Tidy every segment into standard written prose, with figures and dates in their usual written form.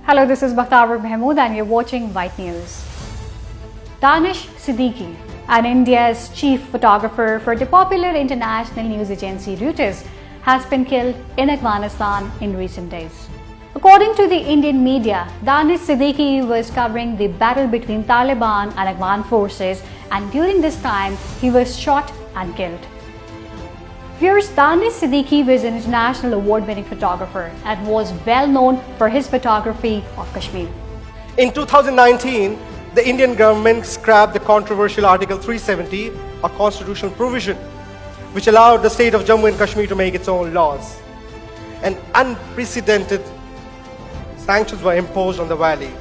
Hello, this is Bakhtaar Mahmood and you're watching White News. Danish Siddiqui, and India's chief photographer for the popular international news agency Reuters, has been killed in Afghanistan in recent days. According to the Indian media, Danish Siddiqui was covering the battle between Taliban and Afghan forces, and during this time he was shot and killed. Here's Danish Siddiqui was an international award-winning photographer and was well known for his photography of Kashmir. In 2019, the Indian government scrapped the controversial Article 370, a constitutional provision which allowed the state of Jammu and Kashmir to make its own laws. And unprecedented sanctions were imposed on the valley.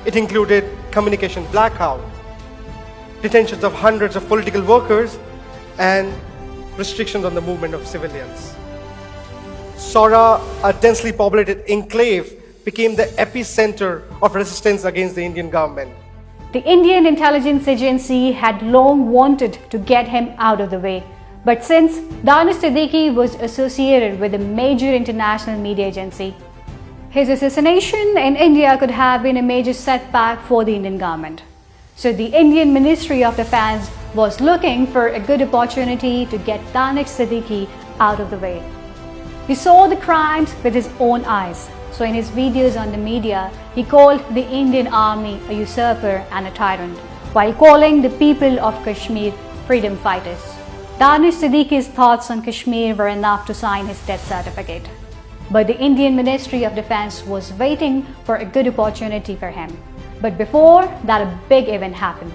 It included communication blackout, detentions of hundreds of political workers, and restrictions on the movement of civilians. Sora, a densely populated enclave, became the epicenter of resistance against the Indian government. The Indian intelligence agency had long wanted to get him out of the way. But since Danish Siddiqui was associated with a major international media agency, his assassination in India could have been a major setback for the Indian government. So the Indian Ministry of Defense was looking for a good opportunity to get Danish Siddiqui out of the way. He saw the crimes with his own eyes. So in his videos on the media, he called the Indian army a usurper and a tyrant, while calling the people of Kashmir freedom fighters. Danish Siddiqui's thoughts on Kashmir were enough to sign his death certificate. But the Indian Ministry of Defense was waiting for a good opportunity for him. But before that, a big event happened.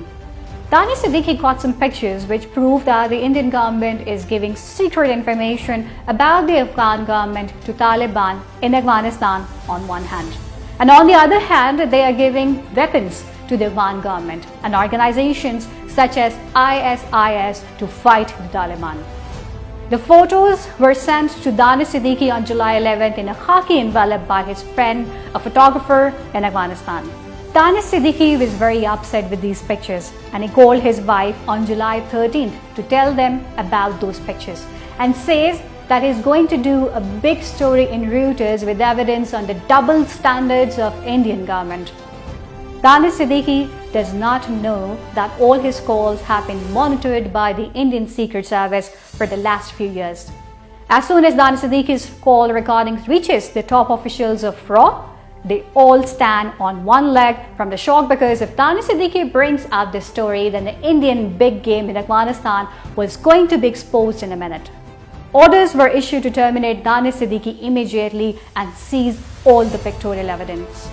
Danish Siddiqui got some pictures which prove that the Indian government is giving secret information about the Afghan government to Taliban in Afghanistan on one hand. And on the other hand, they are giving weapons to the Afghan government and organizations such as ISIS to fight the Taliban. The photos were sent to Danish Siddiqui on July 11th in a khaki envelope by his friend, a photographer in Afghanistan. Danish Siddiqui was very upset with these pictures and he called his wife on July 13th to tell them about those pictures and says that he's going to do a big story in Reuters with evidence on the double standards of Indian government. Danish Siddiqui does not know that all his calls have been monitored by the Indian Secret Service for the last few years. As soon as Danish Siddiqui's call recording reaches the top officials of RAW, they all stand on one leg from the shock, because if Danish Siddiqui brings out this story, then the Indian big game in Afghanistan was going to be exposed in a minute. Orders were issued to terminate Danish Siddiqui immediately and seize all the pictorial evidence.